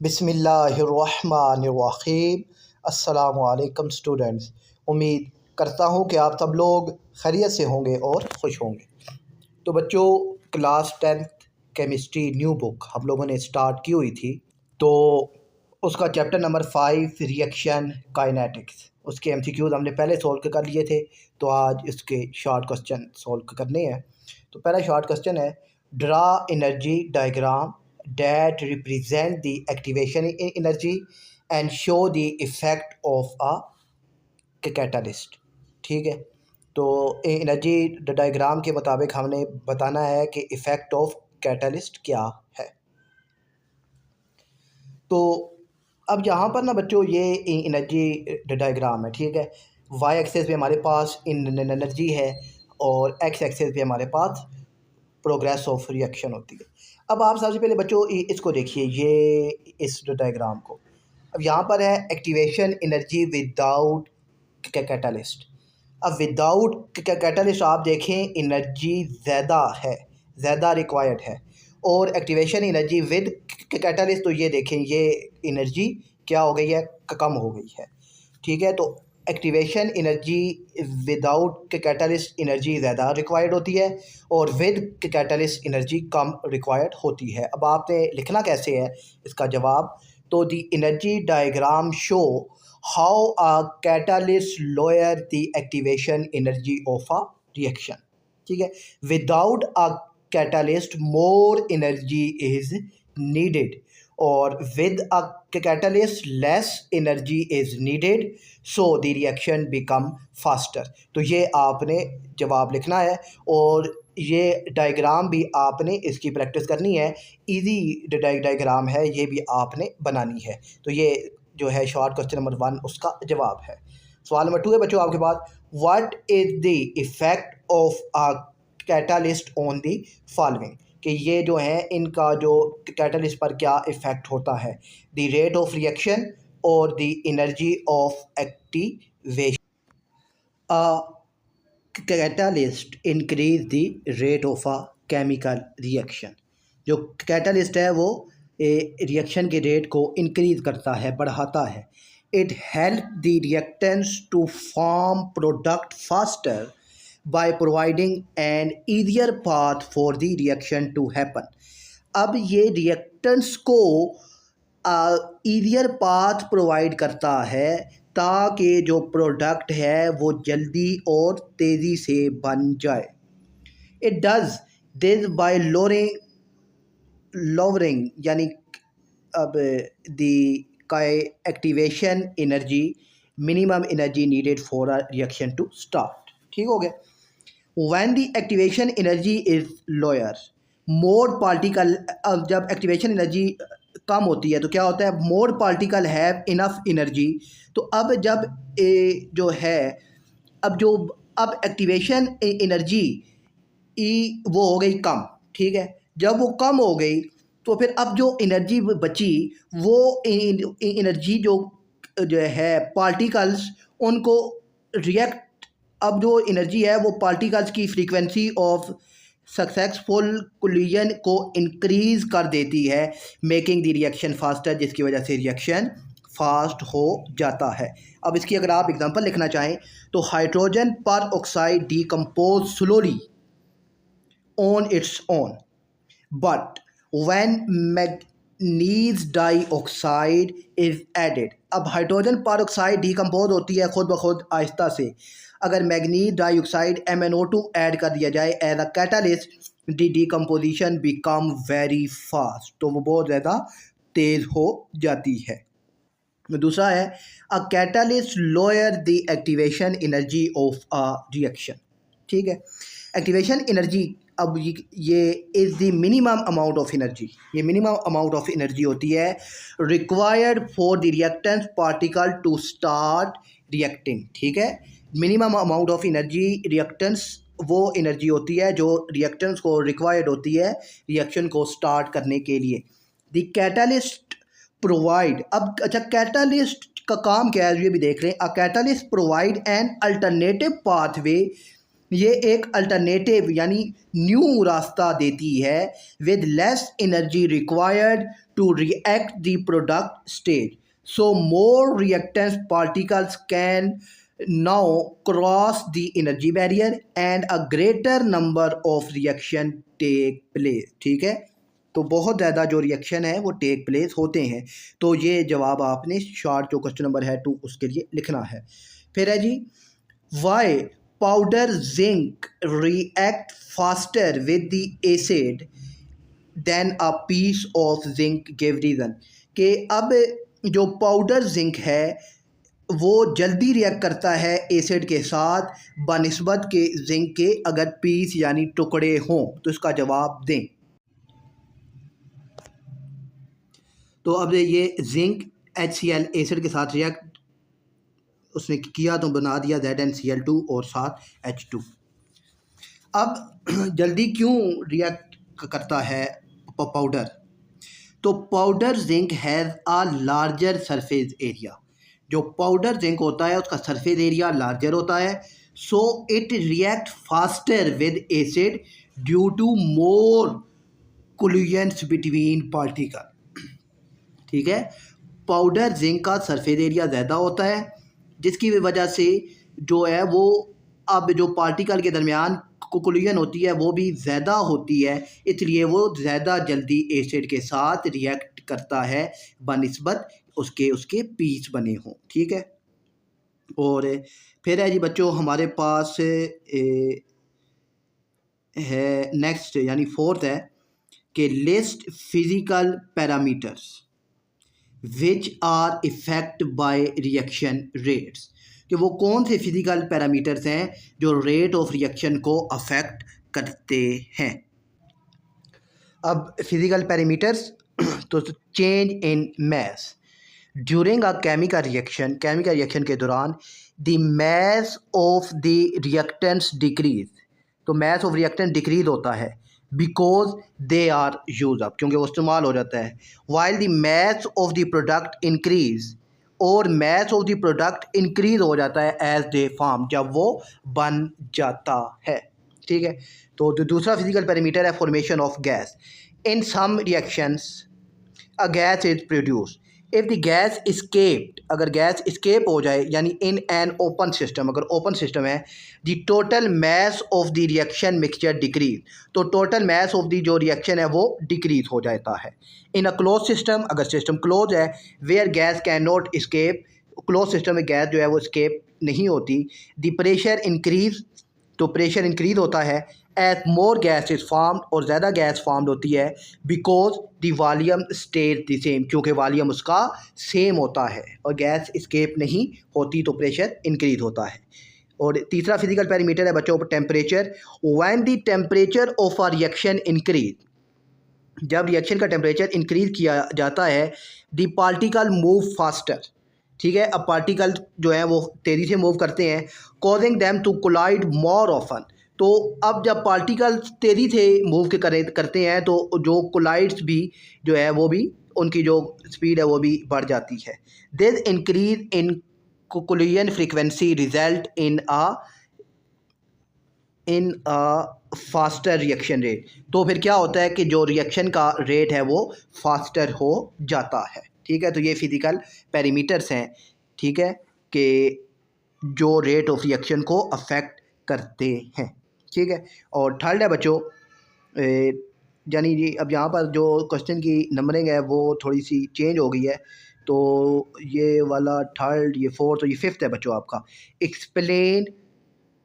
बिस्मिल्लाहिर्रहमानिर्रहीम। अस्सलामुअलैकुम स्टूडेंट्स। उम्मीद करता हूँ कि आप सब लोग खैरियत से होंगे और खुश होंगे। तो बच्चों, class 10th chemistry new book हम लोगों ने स्टार्ट की हुई थी। तो उसका चैप्टर नंबर 5 रिएक्शन काइनेटिक्स, उसके एमसीक्यूज़ हमने पहले सॉल्व कर लिए थे। तो आज इसके शॉर्ट क्वेश्चन सॉल्व करने हैं। तो पहला शॉर्ट क्वेश्चन है, draw energy diagram that represent the activation energy and show the effect of a catalyst। ठीक है, तो एनर्जी डायग्राम के मुताबिक हमने बताना है कि इफ़ेक्ट ऑफ कैटलिस्ट क्या है। तो अब यहाँ पर ना बच्चों, ये एनर्जी डायग्राम है। ठीक है, वाई एक्सेस पे हमारे पास एनर्जी है और एक्स एक्सेस पे हमारे पास प्रोग्रेस ऑफ रिएक्शन होती है। अब आप सबसे पहले बच्चों इसको देखिए, ये इस डायग्राम को। अब यहाँ पर है एक्टिवेशन एनर्जी विदाउट कैटलिस्ट। अब विदाउट कैटलिस्ट आप देखें एनर्जी ज़्यादा है, ज़्यादा रिक्वायर्ड है, और एक्टिवेशन एनर्जी विद कैटलिस्ट तो ये देखें ये एनर्जी क्या हो गई है, कम हो गई है। ठीक है, तो activation energy without catalyst energy ज़्यादा रिक्वायर्ड होती है और with catalyst energy come required होती है। अब आपने लिखना कैसे है इसका जवाब, तो the energy diagram show how a catalyst lower the activation energy of a reaction. ठीक है, without a catalyst more energy is needed और with a catalyst less energy is needed, so the reaction become faster. तो ये आपने जवाब लिखना है और ये डायग्राम भी आपने इसकी प्रैक्टिस करनी है। इजी डायग्राम है, ये भी आपने बनानी है। तो ये जो है शॉर्ट क्वेश्चन नंबर 1 उसका जवाब है। सवाल नंबर 2 है बच्चों आपके पास, what is the effect of a catalyst on the following, कि ये जो है इनका जो कैटलिस्ट पर क्या इफ़ेक्ट होता है, द रेट ऑफ रिएक्शन और the energy of activation. Catalyst increase the rate of a chemical reaction. जो कैटलिस्ट है वो रिएक्शन के रेट को इंक्रीज करता है, बढ़ाता है। It help the reactants to form product faster by providing an easier path for the reaction to happen। अब ये रिएक्टेंट्स को ईजियर पाथ प्रोवाइड करता है ताकि जो प्रोडक्ट है वो जल्दी और तेज़ी से बन जाए। It does this by lowering यानी अब the activation energy minimum energy needed for a reaction to start. ठीक हो गया। When the activation energy is lower, more particle, अब जब एक्टिवेशन एनर्जी कम होती है तो क्या होता है, मोर पार्टिकल हैव इनफ एनर्जी। तो अब जब जो है अब एक्टिवेशन एनर्जी वो हो गई कम। ठीक है, जब वो कम हो गई तो फिर अब जो एनर्जी बची वो एनर्जी जो है पार्टिकल्स उनको रिएक्ट, अब जो एनर्जी है वो पार्टिकल्स की फ्रीक्वेंसी ऑफ सक्सेसफुल कोलिजन को इंक्रीज कर देती है, मेकिंग द रिएक्शन फास्टर, जिसकी वजह से रिएक्शन फास्ट हो जाता है। अब इसकी अगर आप एग्जांपल लिखना चाहें तो hydrogen peroxide decompose slowly on its own, but when manganese dioxide is added. अब हाइड्रोजन पर ऑक्साइड डिकम्पोज होती है खुद ब खुद आहिस्ता से, अगर मैग्नीज डाइऑक्साइड MnO2 ऐड कर दिया जाए as a catalyst, the decomposition become very fast, तो वो बहुत ज़्यादा तेज़ हो जाती है। दूसरा है, a catalyst lower the activation energy of a reaction. ठीक है, एक्टिवेशन एनर्जी अब ये is the minimum amount of energy, ये मिनिमम अमाउंट ऑफ एनर्जी होती है required for the reactant particle to start reacting. ठीक है, minimum amount of energy reactants वो एनर्जी होती है जो रिएक्टेंट्स को रिक्वायर्ड होती है रिएक्शन को स्टार्ट करने के लिए। द कैटलिस्ट प्रोवाइड, अब अच्छा कैटलिस्ट का काम क्या है ये भी देख रहे हैं। A catalyst provide an alternative pathway ये एक अल्टरनेटिव यानी न्यू रास्ता देती है with less energy required to react the product stage, so more reactants particles can now cross the energy barrier and a greater number of reaction take place. ठीक है, तो बहुत ज़्यादा जो रिएक्शन है वो टेक प्लेस होते हैं। तो ये जवाब आपने शॉर्ट जो क्वेश्चन नंबर है 2 उसके लिए लिखना है। फिर है जी, why powder zinc react faster with the acid than a piece of zinc, give reason. कि अब जो पाउडर जिंक है वो जल्दी रिएक्ट करता है एसिड के साथ बनिस्बत के जिंक के अगर पीस यानी टुकड़े हों, तो इसका जवाब दें। तो अब ये जिंक HCl एसिड के साथ रिएक्ट उसने किया तो बना दिया ZnCl2 और साथ H2। अब जल्दी क्यों रिएक्ट करता है पाउडर? तो powder zinc has a larger surface area. जो पाउडर जिंक होता है उसका सरफेस एरिया लार्जर होता है, so it react faster with acid due to more collisions between particle. ठीक है, पाउडर जिंक का सरफेस एरिया ज़्यादा होता है जिसकी वजह से जो है वो अब जो पार्टिकल के दरमियान कोलिजन होती है वो भी ज़्यादा होती है, इसलिए वो ज़्यादा जल्दी एसिड के साथ रिएक्ट करता है बनिस्बत उसके उसके पीस बने हों। ठीक है, और फिर है जी बच्चों हमारे पास है नेक्स्ट यानी फोर्थ है कि list physical parameters which are effect by reaction rates. कि वो कौन से फिज़िकल पैरामीटर्स हैं जो रेट ऑफ रिएक्शन को अफेक्ट करते हैं। अब फिज़िकल पैरामीटर्स तो change in mass during a chemical reaction के दौरान the mass of the reactants decrease. तो मैस ऑफ रिएक्टेंट डिक्रीज होता है because they are use up, क्योंकि वो इस्तेमाल हो जाता है। While the mass of the product increase, और mess of the product increase हो जाता है एज दे फॉर्म, जब वो बन जाता है। ठीक है, तो जो दूसरा फिजिकल पैरामीटर है formation of gas. In some reactions a gas is produce if the gas escaped, अगर गैस इस्केप हो जाए यानी इन एन ओपन सिस्टम, अगर ओपन सिस्टम है, the total mass of the reaction mixture decrease, तो total mass of the जो reaction है वो डिक्रीज हो जाता है। इन अ क्लोज सिस्टम, अगर सिस्टम क्लोज है, where gas can not escape, close system में गैस जो है वो इस्केप नहीं होती, द प्रेशर इंक्रीज, तो प्रेशर इंक्रीज होता है as more gas is formed, और ज़्यादा गैस फॉर्म्ड होती है because the volume stays the same, क्योंकि वॉल्यूम उसका सेम होता है और गैस इस्केप नहीं होती तो प्रेशर इंक्रीज होता है। और तीसरा फिजिकल पैरामीटर है बच्चों temperature. When the temperature of a reaction increase, जब रिएक्शन का टेम्परेचर इंक्रीज किया जाता है, द पार्टिकल मूव फास्टर। ठीक है, अब पार्टिकल जो है वो तेज़ी से मूव करते हैं, causing them to collide more often. तो अब जब पार्टिकल तेज़ी से मूव करते हैं तो जो कोलाइड्स भी जो है वो भी उनकी जो स्पीड है वो भी बढ़ जाती है। This increase in collision frequency result in faster reaction rate. तो फिर क्या होता है कि जो रिएक्शन का रेट है वो फास्टर हो जाता है। ठीक है, तो ये फिजिकल पैरामीटर्स हैं, ठीक है, कि जो रेट ऑफ रिएक्शन को अफेक्ट करते हैं। ठीक है, और थर्ड है बच्चों यानी जी अब यहाँ पर जो क्वेश्चन की नंबरिंग है वो थोड़ी सी चेंज हो गई है, तो ये वाला थर्ड, ये फोर्थ और ये फिफ्थ है बच्चों आपका। Explain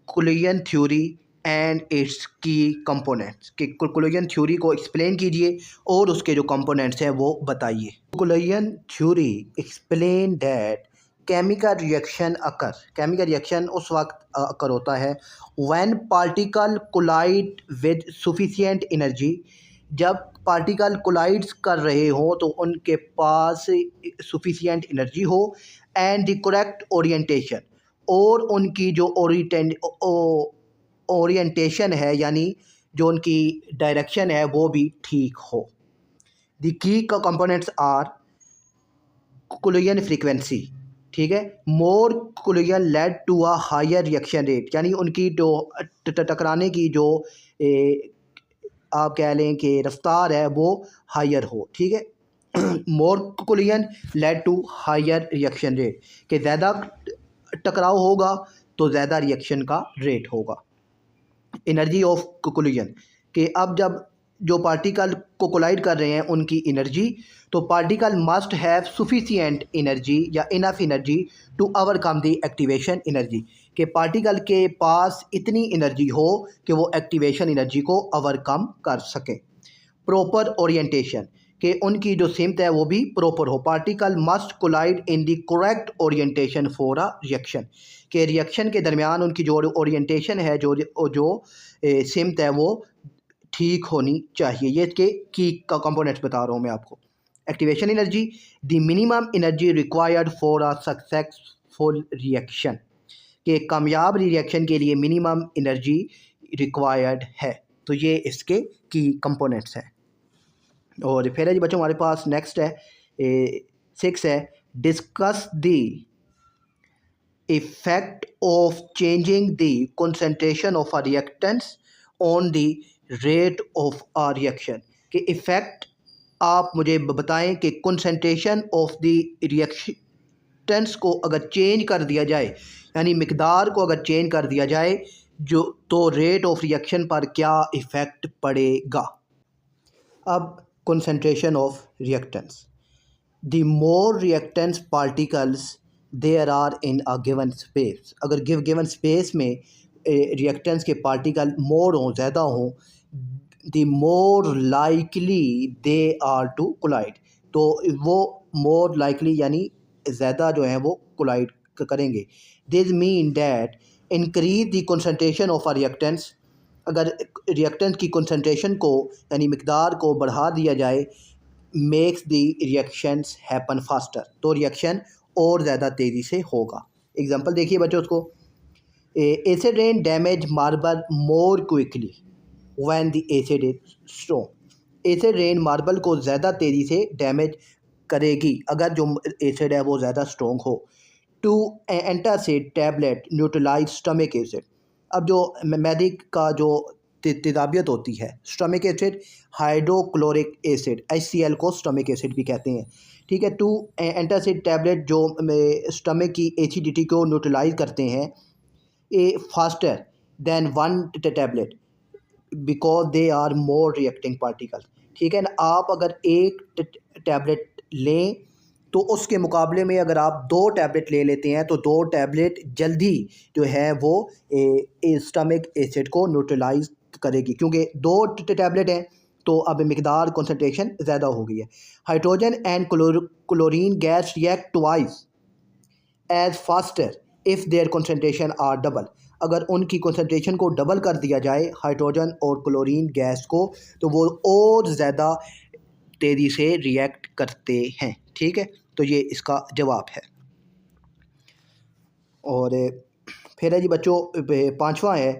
collision theory and its key components, कि कोलिजन थ्योरी को एक्सप्लेन कीजिए और उसके जो कंपोनेंट्स हैं वो बताइए। Collision theory explain that chemical reaction occur, chemical reaction उस वक्त अकर होता है when particle collide with sufficient energy, जब पार्टिकल कोलाइड्स कर रहे हो तो उनके पास सफिशिएंट एनर्जी हो, एंड द करेक्ट ओरिएंटेशन, और उनकी जो ओरिएंटेशन है यानी जो उनकी डायरेक्शन है वो भी ठीक हो। The key components are collision frequency, ठीक है। More collision lead to a higher reaction rate, यानी उनकी जो टकराने की जो आप कह लें कि रफ्तार है वो हायर हो, ठीक है। More collision lead to higher reaction rate, कि ज़्यादा टकराव होगा तो ज़्यादा रिएक्शन का रेट होगा। एनर्जी ऑफ कोलिजन, कि अब जब जो पार्टिकल को कोलाइड कर रहे हैं उनकी एनर्जी, तो particle must have sufficient energy या enough energy to overcome the activation energy, कि पार्टिकल के पास इतनी एनर्जी हो कि वो एक्टिवेशन एनर्जी को ओवरकम कर सके। प्रॉपर ओरिएंटेशन, कि उनकी जो सिमत है वो भी प्रॉपर हो। Particle must collide in the correct orientation for a reaction, कि रिएक्शन के दरमियान उनकी जो ओरिएंटेशन है, जो सिमत है वो ठीक होनी चाहिए। ये इसके की का कंपोनेंट्स बता रहा हूँ मैं आपको। Activation energy, the minimum energy required for a successful reaction, कि कामयाब रिएक्शन के लिए मिनिमम एनर्जी रिक्वायर्ड है। तो ये इसके की कंपोनेंट्स हैं। और फिर है जी बच्चों हमारे पास नेक्स्ट है 6 है, discuss the effect of changing the concentration of a reactants on the rate of a reaction, कि इफ़ेक्ट आप मुझे बताएं कि कंसंट्रेशन ऑफ द रिएक्टेंट्स को अगर चेंज कर दिया जाए, यानी मिकदार को अगर चेंज कर दिया जाए जो, तो रेट ऑफ रिएक्शन पर क्या इफ़ेक्ट पड़ेगा। अब concentration of reactants, the more reactants particles there are in a given space, अगर given space में reactants के particle more हों, ज़्यादा हों, the more likely they are to collide, तो वो more likely यानी ज़्यादा जो है वो collide करेंगे। this mean that increase the concentration of a reactants, अगर रिएक्टेंट की कंसंट्रेशन को यानी मिकदार को बढ़ा दिया जाए, makes the reactions happen faster, तो रिएक्शन और ज़्यादा तेज़ी से होगा। एग्जांपल देखिए बच्चों उसको, acid rain damage marble more quickly when the acid is strong, acid rain marble को ज़्यादा तेज़ी से डैमेज करेगी अगर जो एसिड है वो ज़्यादा स्ट्रॉन्ग हो। Two antacid tablet neutralise stomach acid, अब जो मैदिक का जो तेजाबियत होती है, stomach acid hydrochloric acid HCl को स्टमक एसिड भी कहते हैं, ठीक है। टू एंटासिड टैबलेट जो स्टमक की एसिडिटी को न्यूट्रलाइज करते हैं a faster than one tablet because they are more reacting particle, ठीक है ना। आप अगर एक टैबलेट लें तो उसके मुकाबले में अगर आप 2 टैबलेट ले लेते हैं तो 2 टैबलेट जल्दी जो है वो स्टमक एसिड को न्यूट्रलाइज करेगी, क्योंकि 2 टैबलेट हैं तो अब मिकदार कंसंट्रेशन ज़्यादा हो गई है। Hydrogen and chlorine gas react twice as faster if their concentration are double, अगर उनकी कंसंट्रेशन को डबल कर दिया जाए हाइड्रोजन और क्लोरीन गैस को, तो वो और ज़्यादा तेज़ी से रिएक्ट करते हैं, ठीक है। तो ये इसका जवाब है। और फिर है जी बच्चों 5वां है,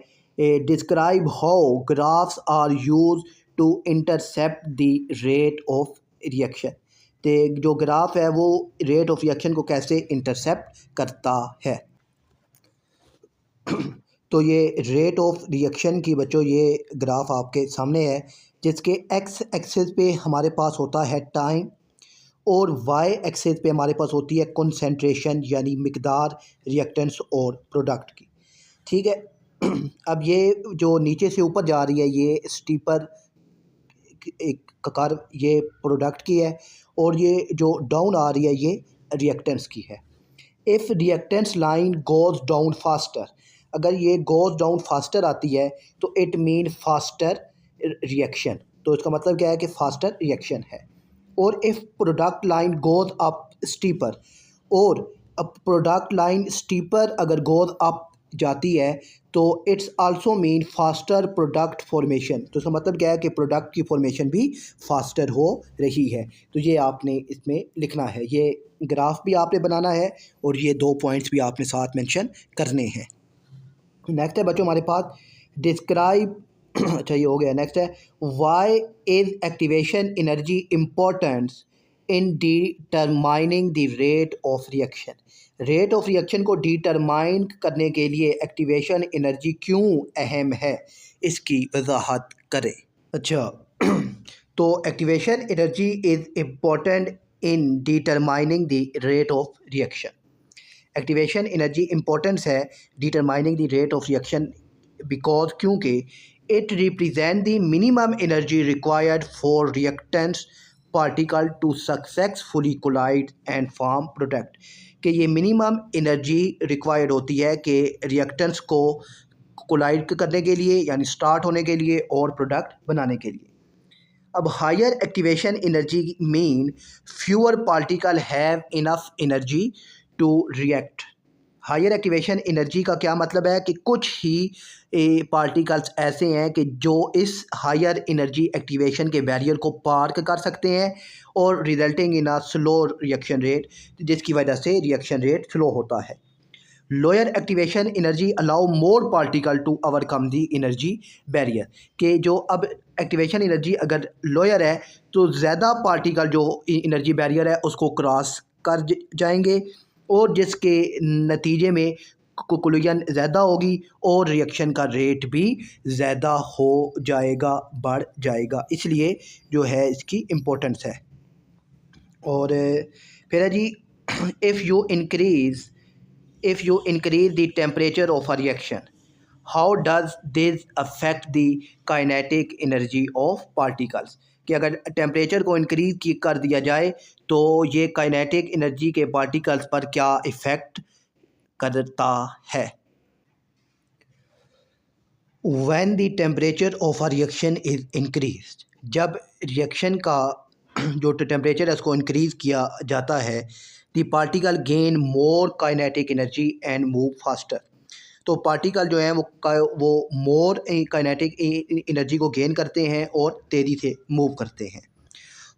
describe how graphs are use to intercept the rate of reaction, तो जो ग्राफ है वो रेट ऑफ रिएक्शन को कैसे इंटरसेप्ट करता है। तो ये रेट ऑफ रिएक्शन की बच्चों ये ग्राफ आपके सामने है, जिसके एक्स एक्सिस पे हमारे पास होता है टाइम और वाई एक्सिस पे हमारे पास होती है कंसंट्रेशन यानी मिकदार रिएक्टेंट्स और प्रोडक्ट की, ठीक है। अब ये जो नीचे से ऊपर जा रही है ये स्टीपर एक कर्व ये प्रोडक्ट की है, और ये जो डाउन आ रही है ये रिएक्टेंट्स की है। If reactants line goes down faster, अगर ये गोज डाउन फास्टर आती है तो इट मीन फास्टर रिएक्शन, तो इसका मतलब क्या है कि फास्टर रिएक्शन है। और if product line goes up steeper, और अब प्रोडक्ट लाइन स्टीपर अगर गोज अप जाती है तो it's also mean faster product formation, तो इसका मतलब क्या है कि प्रोडक्ट की फॉर्मेशन भी फास्टर हो रही है। तो ये आपने इसमें लिखना है, ये ग्राफ भी आपने बनाना है और ये 2 पॉइंट्स भी आपने साथ मेंशन करने हैं। नेक्स्ट है बच्चों हमारे पास डिस्क्राइब अच्छा ये हो गया। नेक्स्ट है why is activation energy importance in determining the rate of reaction. Rate of reaction को डिटरमाइन करने के लिए एक्टिवेशन एनर्जी क्यों अहम है, इसकी वजाहत करें। अच्छा तो activation energy is important in determining the rate of reaction. Activation energy importance है determining the rate of reaction because क्योंकि it represent the minimum energy required for reactants particle to successfully collide and form product. कि ये minimum energy required होती है कि reactants को collide करने के लिए यानी स्टार्ट होने के लिए और प्रोडक्ट बनाने के लिए। अब higher activation energy mean fewer particle have enough energy to react. Higher activation energy का क्या मतलब है कि कुछ ही पार्टिकल्स ऐसे हैं कि जो इस हायर एनर्जी एक्टिवेशन के बैरियर को पार कर सकते हैं और resulting in a slow reaction rate, जिसकी वजह से रिएक्शन रेट स्लो होता है। Lower activation energy allow more particle to overcome the energy barrier. कि जो अब एक्टिवेशन एनर्जी अगर लोअर है तो ज़्यादा पार्टिकल जो एनर्जी बैरियर है उसको क्रॉस कर जाएंगे और जिसके नतीजे में कोलिजन ज़्यादा होगी और रिएक्शन का रेट भी ज़्यादा हो जाएगा, बढ़ जाएगा। इसलिए जो है इसकी इम्पोर्टेंस है। और फिर है जी if you increase the temperature of a reaction, how does this affect the kinetic energy of particles? कि अगर टेम्परेचर को इंक्रीज कर दिया जाए तो ये काइनेटिक एनर्जी के पार्टिकल्स पर क्या इफ़ेक्ट करता है। When the temperature of a reaction is increased, जब रिएक्शन का जो टेम्परेचर है उसको इंक्रीज़ किया जाता है, the particle gain more kinetic energy and move faster. तो पार्टिकल जो हैं वो मोर काइनेटिक एनर्जी को गेन करते हैं और तेज़ी से मूव करते हैं।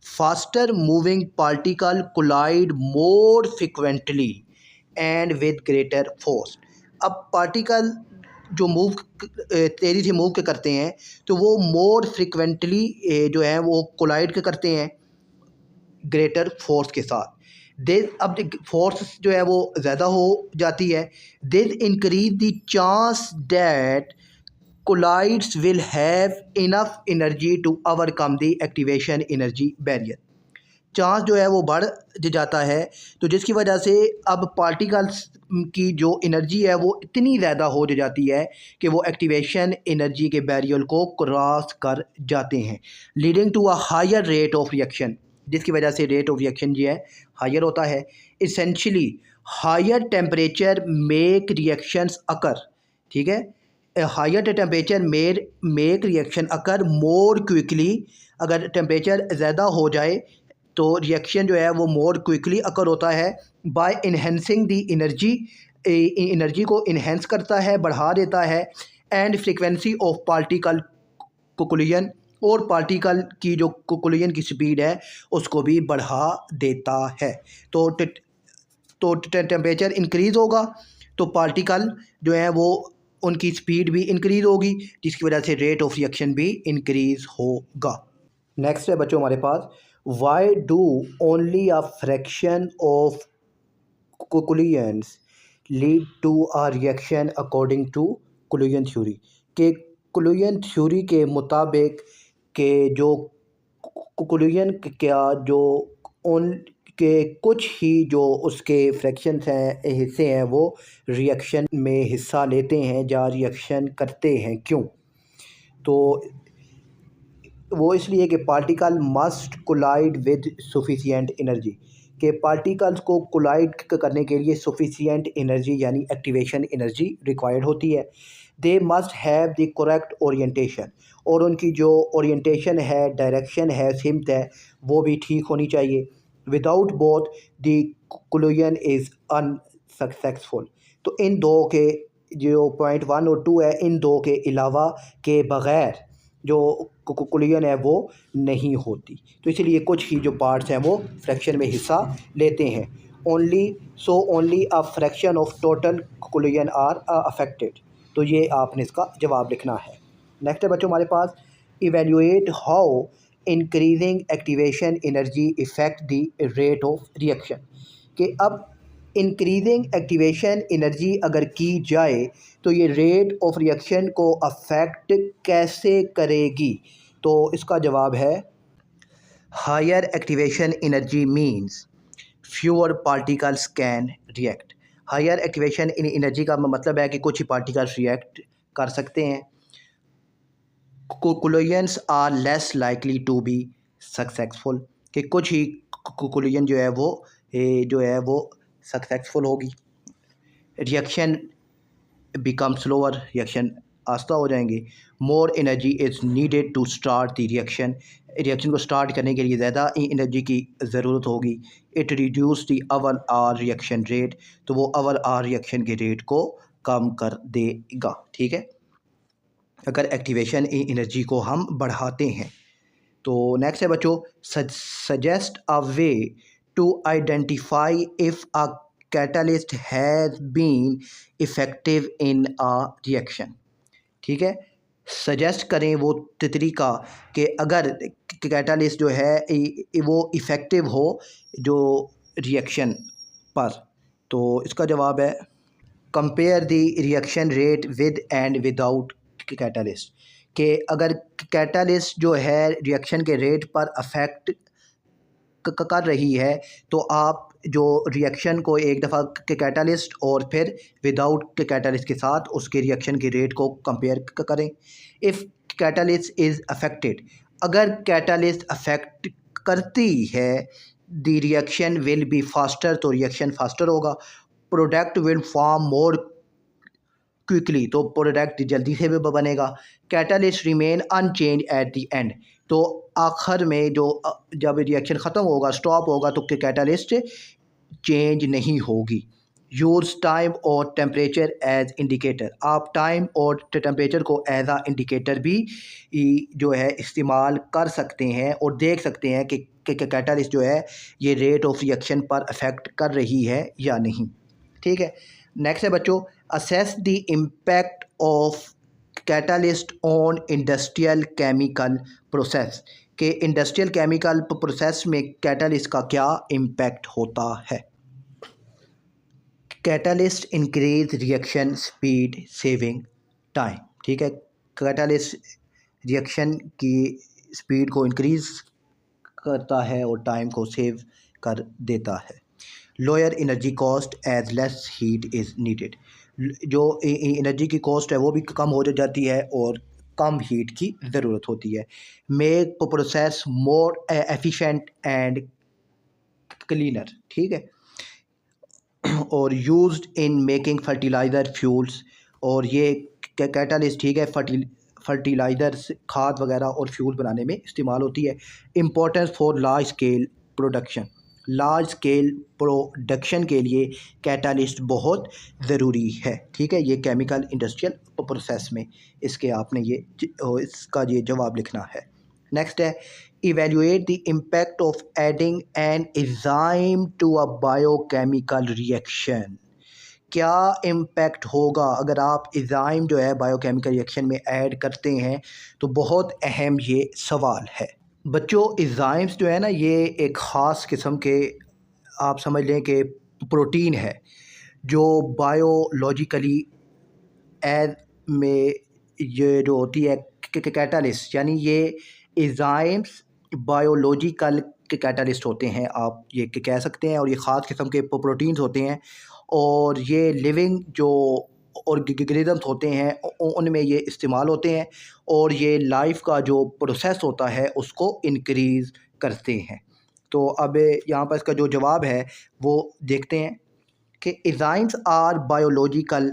Faster moving particle collide more frequently and with greater force. अब पार्टिकल जो मूव तेज़ी से मूव करते हैं तो वो मोर फ्रिक्वेंटली जो है वो कोलाइड करते हैं ग्रेटर फोर्स के साथ। दिस अब फोर्स जो है वो ज़्यादा हो जाती है। This increase the chance that collides will have enough energy to overcome the activation energy barrier. Chance जो है वो बढ़ जाता है तो जिसकी वजह से अब पार्टिकल्स की जो एनर्जी है वो इतनी ज़्यादा हो जाती है कि वो एक्टिवेशन एनर्जी के बैरियर को क्रॉस कर जाते हैं, leading to a higher rate of reaction, जिसकी वजह से रेट ऑफ रिएक्शन जो है हायर होता है। Essentially higher temperature make reactions occur, ठीक है, higher temperature make reaction occur more quickly. अगर टेम्परेचर ज़्यादा हो जाए तो रिएक्शन जो है वो मोर क्विकली अकर होता है बाय इन्हेंसिंग दी एनर्जी को इन्हेंस करता है, बढ़ा देता है, and frequency of particle collision, और पार्टिकल की जो कोलिजन की स्पीड है उसको भी बढ़ा देता है। तो टेम्परेचर इंक्रीज़ होगा तो पार्टिकल जो है वो उनकी स्पीड भी इंक्रीज़ होगी, जिसकी वजह से रेट ऑफ रिएक्शन भी इंक्रीज़ होगा। नेक्स्ट है बच्चों हमारे पास, why do only a fraction of collisions lead to a reaction according to collision theory. के कोलिजन थ्योरी के मुताबिक के जो कोलिजन क्या जो उन के कुछ ही जो उसके फ्रैक्शंस हैं हिस्से हैं वो रिएक्शन में हिस्सा लेते हैं या रिएक्शन करते हैं। क्यों? तो वो इसलिए कि particle must collide with sufficient energy, के पार्टिकल्स को कोलाइड करने के लिए सफिशिएंट एनर्जी यानी एक्टिवेशन एनर्जी रिक्वायर्ड होती है। They must have the correct orientation, और उनकी जो ओरिएंटेशन है, डायरेक्शन है, सिमत है, वो भी ठीक होनी चाहिए। Without both the collision is unsuccessful. तो इन दो के जो पॉइंट 1 और 2 है, इन दो के अलावा के बग़ैर जो कोलिजन है वो नहीं होती। तो इसलिए कुछ ही जो पार्ट्स हैं वो फ्रैक्शन में हिस्सा लेते हैं। Only a fraction of total collision are affected. तो ये आपने इसका जवाब लिखना है। नेक्स्ट है बच्चों हमारे पास, evaluate how increasing activation energy effect the rate of reaction, कि अब इंक्रीजिंग एक्टिवेशन एनर्जी अगर की जाए तो ये रेट ऑफ रिएक्शन को अफेक्ट कैसे करेगी। तो इसका जवाब है higher activation energy means fewer particles can react. Higher activation energy का मतलब है कि कुछ ही पार्टिकल्स रिएक्ट कर सकते हैं। Collisions are less likely to be successful, कि कुछ ही कोलिजन जो है वो सक्सेसफुल होगी। रिएक्शन बिकम स्लोअर, रिएक्शन आस्ता हो जाएंगे। More energy is needed to start the reaction, reaction को स्टार्ट करने के लिए ज़्यादा एनर्जी की ज़रूरत होगी। It reduce the overall reaction rate, तो वो अवर आर रिएक्शन के रेट को कम कर देगा। ठीक है, अगर एक्टिवेशन एनर्जी को हम बढ़ाते हैं। तो नेक्स्ट है बच्चों, suggest a way to identify if a catalyst has been effective in a reaction. ठीक है, सजेस्ट करें वो तरीका कि अगर कैटलिस्ट जो है वो इफ़ेक्टिव हो जो रिएक्शन पर। तो इसका जवाब है compare the reaction rate with and without catalyst, कि अगर कैटलिस्ट जो है रिएक्शन के रेट पर अफेक्ट कर रही है तो आप जो रिएक्शन को एक दफ़ा के कैटलिस्ट और फिर विदाउट के कैटलिस्ट के साथ उसके रिएक्शन के रेट को कंपेयर करें। इफ़ कैटलिस्ट इज़ अफेक्टेड, अगर कैटलिस्ट अफेक्ट करती है the reaction will be faster, तो रिएक्शन फास्टर होगा। Product will form more quickly, तो प्रोडक्ट जल्दी से भी बनेगा। Catalyst remain unchange at the end, तो आखिर में जब रिएक्शन ख़त्म होगा, स्टॉप होगा, तो कैटलिस्ट चेंज नहीं होगी। यूज़ टाइम और टेम्परेचर एज इंडिकेटर, आप टाइम और टेम्परेचर को एज आ इंडिकेटर भी जो है इस्तेमाल कर सकते हैं और देख सकते हैं कि कैटलिस्ट जो है ये रेट ऑफ रिएक्शन पर अफेक्ट कर रही है या नहीं। ठीक है, नेक्स्ट है बच्चों, assess the impact of catalyst on industrial chemical process, के इंडस्ट्रियल केमिकल प्रोसेस में कैटलिस्ट का क्या इम्पैक्ट होता है। Catalyst increase reaction speed saving time. ठीक है, कैटलिस्ट रिएक्शन की स्पीड को इंक्रीज करता है और टाइम को सेव कर देता है। Lower energy cost as less heat is needed, जो एनर्जी की कॉस्ट है वो भी कम हो जाती है और कम हीट की ज़रूरत होती है। Make process more efficient and cleaner. ठीक है, और used in making fertiliser fuels, और ये कैटलिस्ट ठीक है फर्टिलाइज़र्स खाद वगैरह और फ्यूल बनाने में इस्तेमाल होती है। Importance for large scale production, large scale production के लिए कैटलिस्ट बहुत ज़रूरी है। ठीक है, ये केमिकल इंडस्ट्रियल प्रोसेस में इसके आपने इसका जवाब लिखना है। नेक्स्ट है, evaluate the impact of adding an enzyme to a biochemical reaction, क्या इम्पैक्ट होगा अगर आप एंजाइम जो है बायोकेमिकल रिएक्शन में ऐड करते हैं। तो बहुत अहम ये सवाल है बच्चों। एंजाइम्स जो है ना, ये एक ख़ास किस्म के आप समझ लें कि प्रोटीन है जो बायोलॉजिकली एज में ये जो होती है कैटलिस्ट, यानी ये एंजाइम्स बायोलॉजिकल के कैटलिस्ट होते हैं, आप ये कह सकते हैं। और ये ख़ास किस्म के प्रोटीन्स होते हैं और ये लिविंग जो ऑर्गेनिजम्स होते हैं उनमें ये इस्तेमाल होते हैं और ये लाइफ का जो प्रोसेस होता है उसको इंक्रीज़ करते हैं। तो अब यहाँ पर इसका जो जवाब है वो देखते हैं कि एंजाइम्स आर बायोलॉजिकल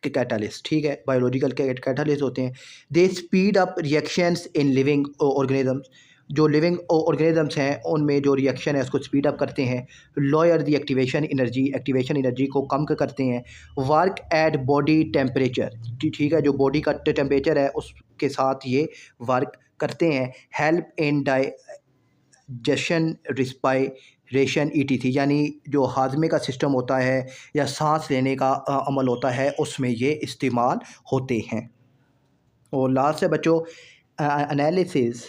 कैटलिस्ट। ठीक है, बायोलॉजिकल कैटलिस्ट होते हैं। They speed up reactions in living organisms, जो लिविंग ऑर्गेनिजम्स हैं उनमें जो रिएक्शन है उसको स्पीड अप करते हैं। Lower the activation energy, activation energy को कम करते हैं। वर्क एट बॉडी टेम्परेचर, ठीक है, जो बॉडी का टेम्परेचर है उसके साथ ये वर्क करते हैं। Help in digestion respiration ETC, यानी जो हाजमे का सिस्टम होता है या सांस लेने का अमल होता है उसमें ये इस्तेमाल होते हैं। और लास्ट है बच्चों, analysis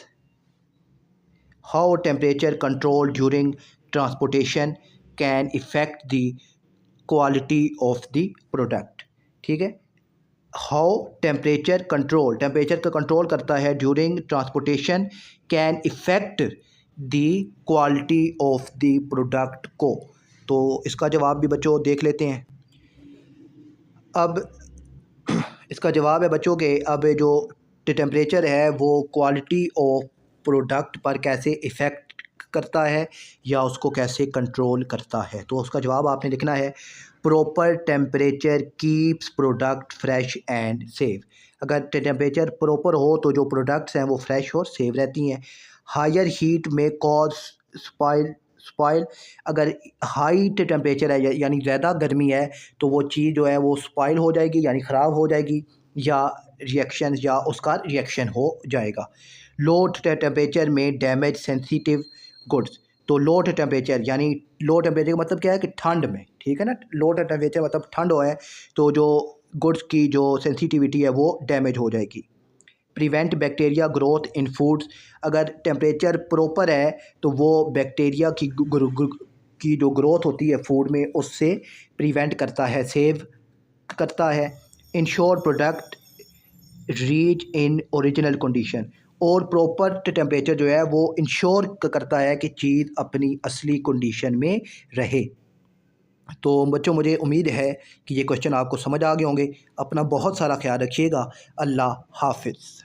how temperature control during transportation can effect the quality of the product. ठीक है, हाउ टेम्परेचर का कंट्रोल करता है during transportation can effect the quality of the product को। तो इसका जवाब भी बच्चों देख लेते हैं। अब इसका जवाब है बच्चों के, अब जो टेम्परेचर है वो क्वालिटी ऑफ प्रोडक्ट पर कैसे इफ़ेक्ट करता है या उसको कैसे कंट्रोल करता है। तो उसका जवाब आपने लिखना है, proper temperature keeps product fresh and safe. अगर टेम्परेचर प्रॉपर हो तो जो प्रोडक्ट्स हैं वो फ्रेश और सेफ रहती हैं। हायर हीट में कॉज स्पॉइल, अगर हाई टेम्परेचर है यानी ज़्यादा गर्मी है तो वो चीज़ जो है वो स्पॉइल हो जाएगी यानी ख़राब हो जाएगी, या रिएक्शन या उसका रिएक्शन हो जाएगा। लो टेम्परेचर में डैमेज सेंसिटिव गुड्स। तो लो टेम्परेचर का मतलब क्या है कि ठंड में, ठीक है ना, लो टेम्परेचर मतलब ठंड हो है तो जो गुड्स की जो सेंसिटिविटी है वो डैमेज हो जाएगी। Prevent bacteria growth in foods, अगर टेम्परेचर प्रॉपर है तो वो बैक्टीरिया की जो ग्रोथ होती है फूड में उससे प्रिवेंट करता है, सेव करता है। Ensure product reach in original condition, और प्रॉपर टेम्परेचर जो है वो इंश्योर करता है कि चीज़ अपनी असली कंडीशन में रहे। तो बच्चों मुझे उम्मीद है कि ये क्वेश्चन आपको समझ आ गए होंगे। अपना बहुत सारा ख्याल रखिएगा। अल्लाह हाफ़िज़।